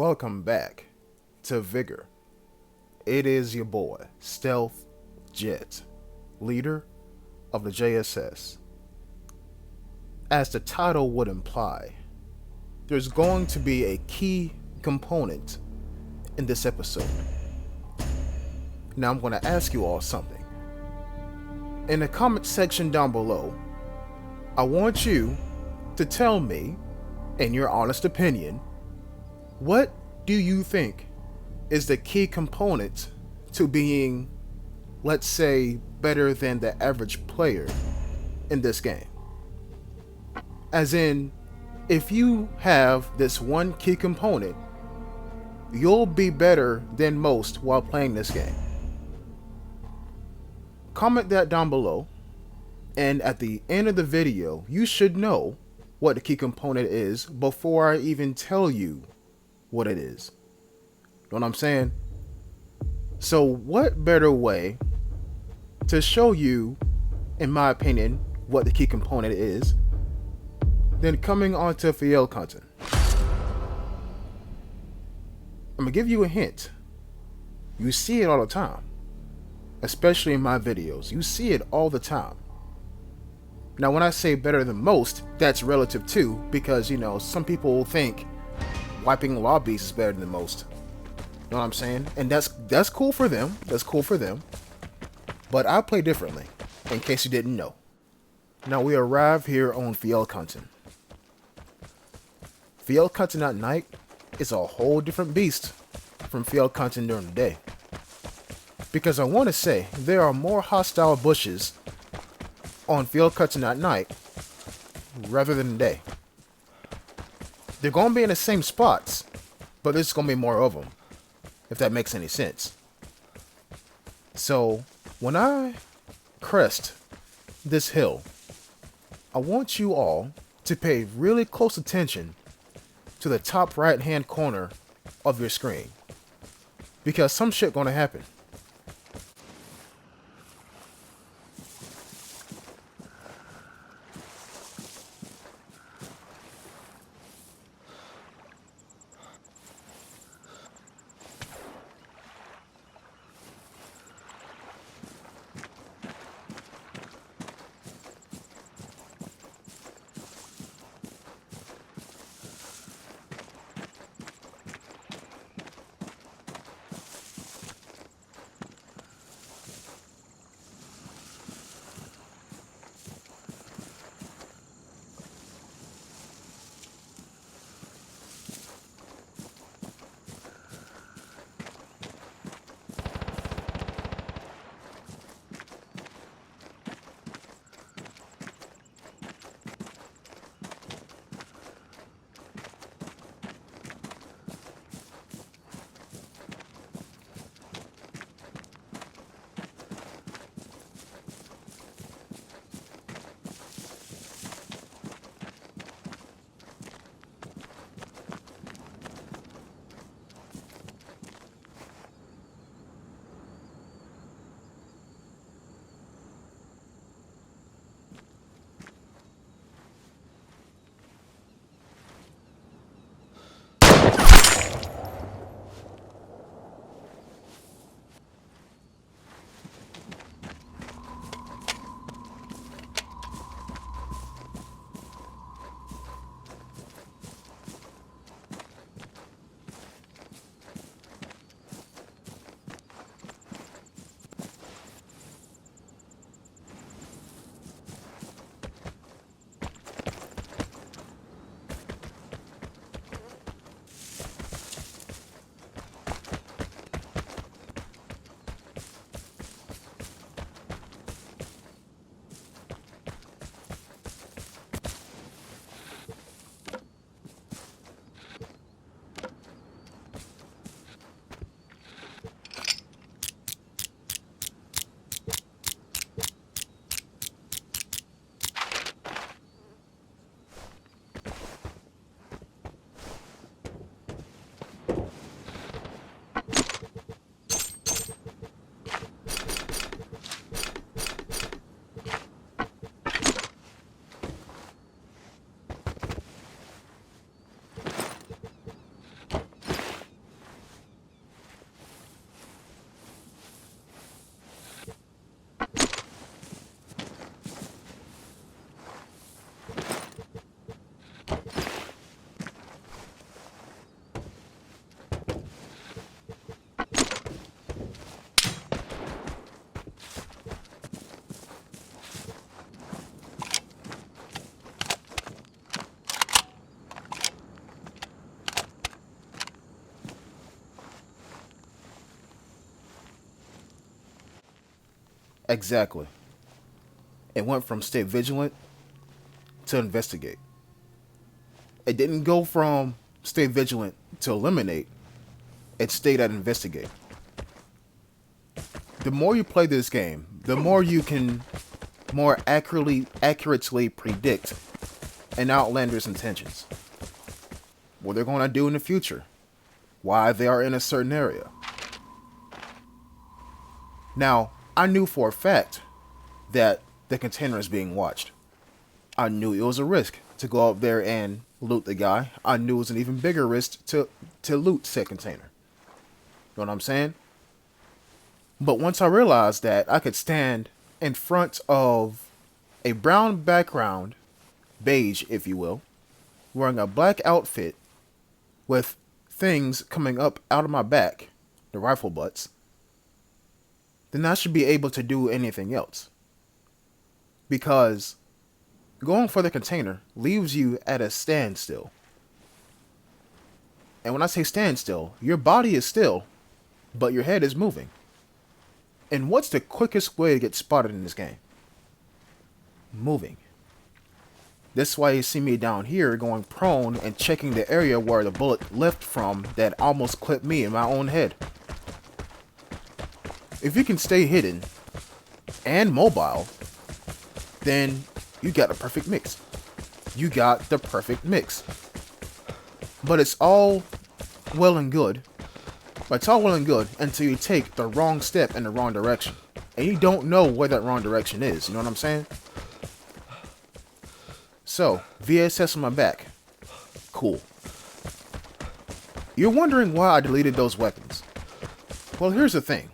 welcome back to Vigor. It is your boy, Stealth Jet, leader of the JSS. As the title would imply, there's going to be a key component in this episode. Now I'm going to ask you all something. In the comment section down below, I want you to tell me, in your honest opinion, what do you think is the key component to being, let's say, better than the average player in this game? As in, if you have this one key component, you'll be better than most while playing this game. Comment that down below, and at the end of the video, you should know what the key component is before I even tell you what it is. Know what I'm saying? So what better way to show you, in my opinion, what the key component is than coming onto Fjellkanten? I'm gonna give you a hint. You see it all the time, especially in my videos. You see it all the time. Now when I say better than most, that's relative too, because some people think wiping lobbies is better than most. Know what I'm saying? And that's cool for them. That's cool for them. But I play differently, in case you didn't know. Now we arrive here on Fjellkanten. Fjellkanten at night is a whole different beast from Fjellkanten during the day. Because I want to say there are more hostile bushes on Fjellkanten at night rather than the day. They're going to be in the same spots, but there's going to be more of them, if that makes any sense. So, when I crest this hill, I want you all to pay really close attention to the top right hand corner of your screen, because some shit going to happen. Exactly. It went from stay vigilant to investigate. It didn't go from stay vigilant to eliminate. It stayed at investigate. The more you play this game, the more you can more accurately predict an Outlander's intentions. What they're going to do in the future. Why they are in a certain area. Now, I knew for a fact that the container is being watched. I knew it was a risk to go up there and loot the guy. I knew it was an even bigger risk to loot said container. You know what I'm saying? But once I realized that I could stand in front of a brown background, beige if you will, wearing a black outfit with things coming up out of my back, the rifle butts, then I should be able to do anything else. Because going for the container leaves you at a standstill. And when I say standstill, your body is still, but your head is moving. And what's the quickest way to get spotted in this game? Moving. That's why you see me down here going prone and checking the area where the bullet left from that almost clipped me in my own head. If you can stay hidden and mobile, then you got a perfect mix. You got the perfect mix. But it's all well and good. But it's all well and good until you take the wrong step in the wrong direction. And you don't know where that wrong direction is. You know what I'm saying? So, VSS on my back. Cool. You're wondering why I deleted those weapons. Well, here's the thing.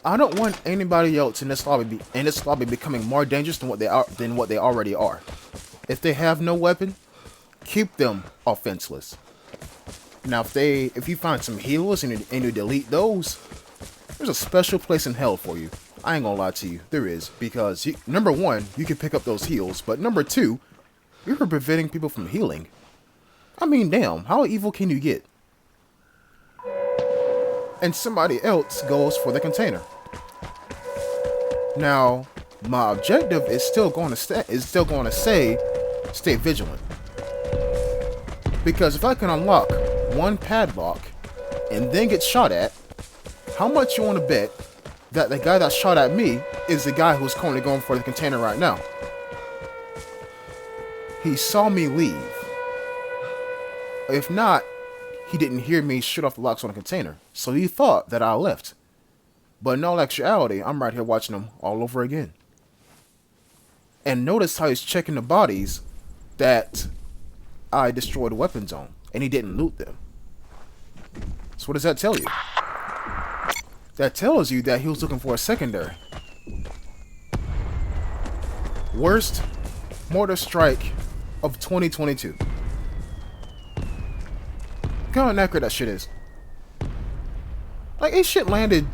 I don't want anybody else in this lobby becoming more dangerous than what they already are. If they have no weapon, keep them offenseless. Now, if you find some healers and you delete those, there's a special place in hell for you. I ain't gonna lie to you, there is, because number one, you can pick up those heals, but number two, you're preventing people from healing. I mean, damn, how evil can you get? And somebody else goes for the container. Now, my objective is still going to say stay vigilant. Because if I can unlock one padlock and then get shot at, how much you want to bet that the guy that shot at me is the guy who's currently going for the container right now? He saw me leave. If not, he didn't hear me shoot off the locks on the container, so he thought that I left. But in all actuality, I'm right here watching him all over again. And notice how he's checking the bodies that I destroyed weapons on, and he didn't loot them. So what does that tell you? That tells you that he was looking for a secondary. Worst mortar strike of 2022. Look how inaccurate that shit is. Like, this shit landed...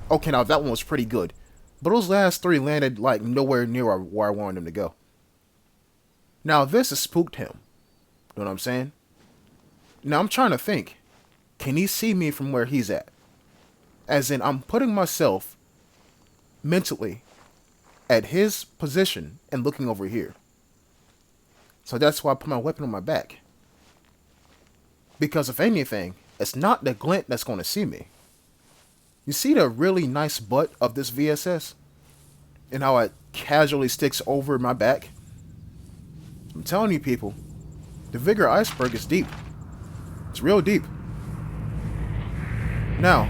Okay, now that one was pretty good. But those last three landed, like, nowhere near where I wanted them to go. Now, this has spooked him. You know what I'm saying? Now, I'm trying to think. Can he see me from where he's at? As in, I'm putting myself mentally at his position and looking over here. So that's why I put my weapon on my back. Because if anything, it's not the glint that's going to see me. You see the really nice butt of this VSS? And how it casually sticks over my back? I'm telling you people, the Vigor iceberg is deep. It's real deep. Now,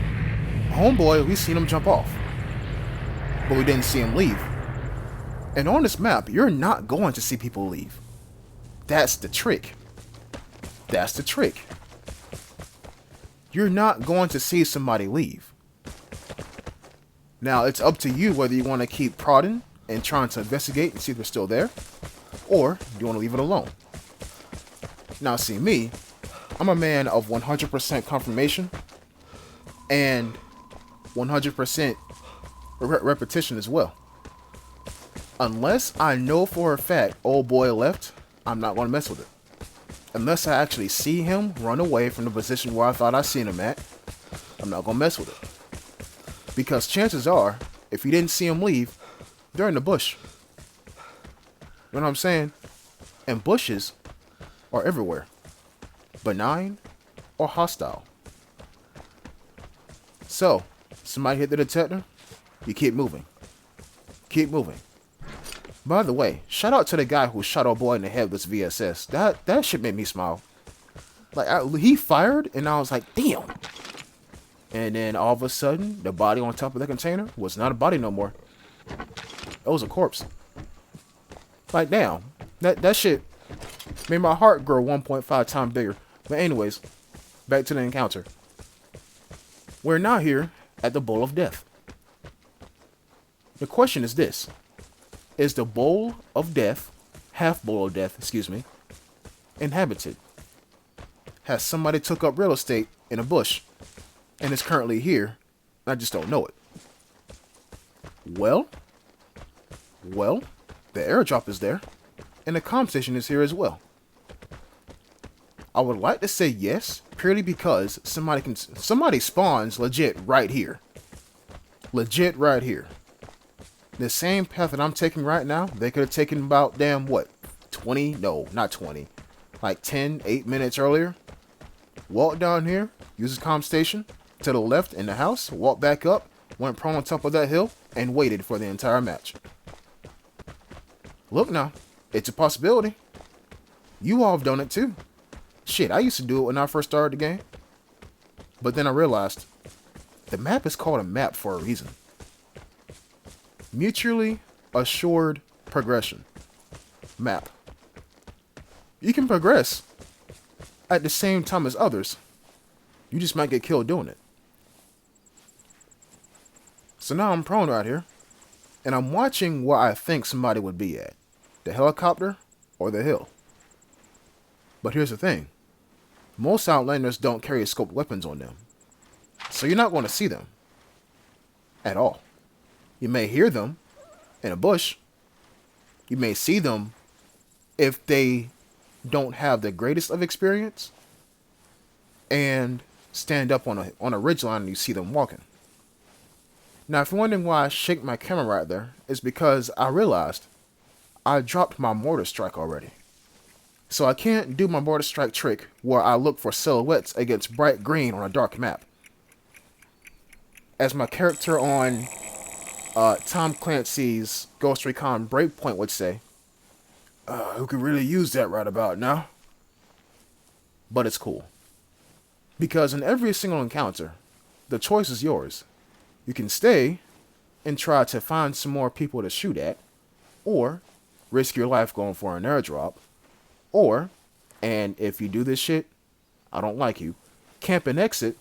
homeboy, we seen him jump off. But we didn't see him leave. And on this map, you're not going to see people leave. That's the trick. That's the trick. You're not going to see somebody leave. Now, it's up to you whether you want to keep prodding and trying to investigate and see if they're still there, or you want to leave it alone. Now, see me, I'm a man of 100% confirmation and 100% repetition as well. Unless I know for a fact old boy left, I'm not going to mess with it. Unless I actually see him run away from the position where I thought I seen him at, I'm not going to mess with it. Because chances are, if you didn't see them leave, they're in the bush. You know what I'm saying? And bushes are everywhere, benign or hostile. So, somebody hit the detector, you keep moving. Keep moving. By the way, shout out to the guy who shot a boy in the head with this VSS. That shit made me smile. Like, he fired, and I was like, damn. And then all of a sudden, the body on top of the container was not a body no more. It was a corpse. Like, damn. That shit made my heart grow 1.5 times bigger. But anyways, back to the encounter. We're now here at the Bowl of Death. The question is this. Is the Bowl of Death, half Bowl of Death, excuse me, inhabited? Has somebody took up real estate in a bush and is currently here? I just don't know it. Well, the airdrop is there and the comm station is here as well. I would like to say yes, purely because somebody spawns legit right here. Legit right here. The same path that I'm taking right now, they could have taken about, damn, what? 20? No, not 20. Like 10, 8 minutes earlier. Walked down here, used the comm station, to the left in the house, walked back up, went prone on top of that hill, and waited for the entire match. Look now, it's a possibility. You all have done it too. Shit, I used to do it when I first started the game. But then I realized, the map is called a map for a reason. Mutually assured progression. Map. You can progress at the same time as others. You just might get killed doing it. So now I'm prone out here, and I'm watching where I think somebody would be at. The helicopter or the hill. But here's the thing. Most Outlanders don't carry scoped weapons on them. So you're not going to see them. At all. You may hear them in a bush. You may see them if they don't have the greatest of experience and stand up on a ridgeline and you see them walking. Now, if you're wondering why I shake my camera right there, it's because I realized I dropped my mortar strike already. So I can't do my mortar strike trick where I look for silhouettes against bright green on a dark map. As my character on Tom Clancy's Ghost Recon Breakpoint would say, who could really use that right about now? But it's cool. Because in every single encounter, the choice is yours. You can stay and try to find some more people to shoot at, or risk your life going for an airdrop, or, and if you do this shit, I don't like you, camp and exit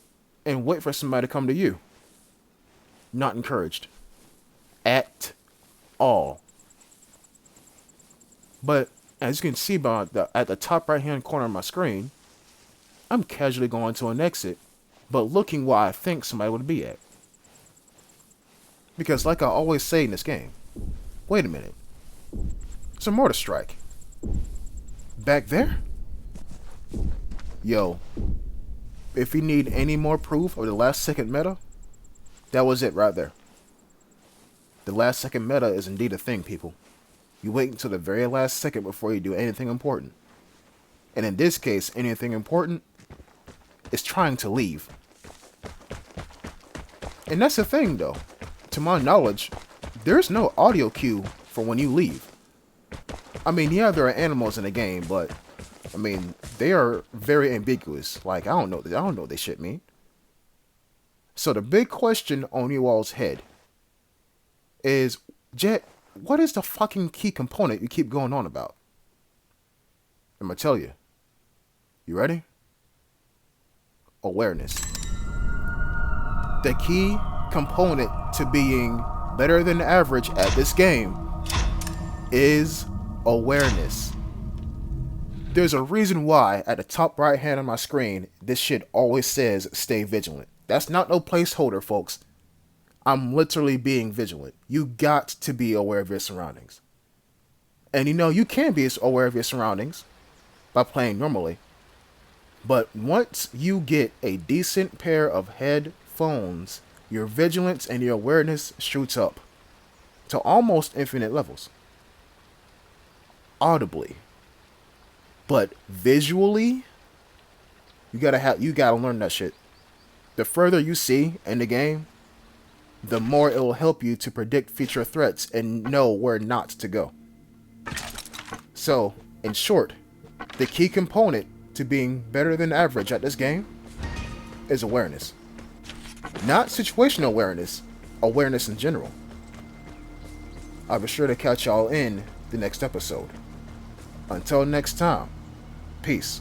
and wait for somebody to come to you. Not encouraged. At all. But as you can see at the top right hand corner of my screen, I'm casually going to an exit, but looking where I think somebody would be at. Because like I always say in this game, wait a minute, it's a mortar strike. Back there? Yo, if you need any more proof of the last second meta, that was it right there. The last second meta is indeed a thing, people. You wait until the very last second before you do anything important. And in this case, anything important is trying to leave. And that's the thing, though. To my knowledge, there's no audio cue for when you leave. I mean, yeah, there are animals in the game, but I mean, they are very ambiguous. Like, I don't know what they shit mean. So the big question on you all's head is, Jet, what is the fucking key component you keep going on about? I'm gonna tell you. You ready? Awareness. The key component to being better than average at this game is awareness. There's a reason why at the top right hand of my screen, this shit always says stay vigilant. That's not no placeholder, folks. I'm literally being vigilant. You got to be aware of your surroundings. And you know, you can be aware of your surroundings by playing normally. But once you get a decent pair of headphones, your vigilance and your awareness shoots up to almost infinite levels. Audibly. But visually, you gotta learn that shit. The further you see in the game, the more it will help you to predict future threats and know where not to go. So, in short, the key component to being better than average at this game is awareness. Not situational awareness, awareness in general. I'll be sure to catch y'all in the next episode. Until next time, peace.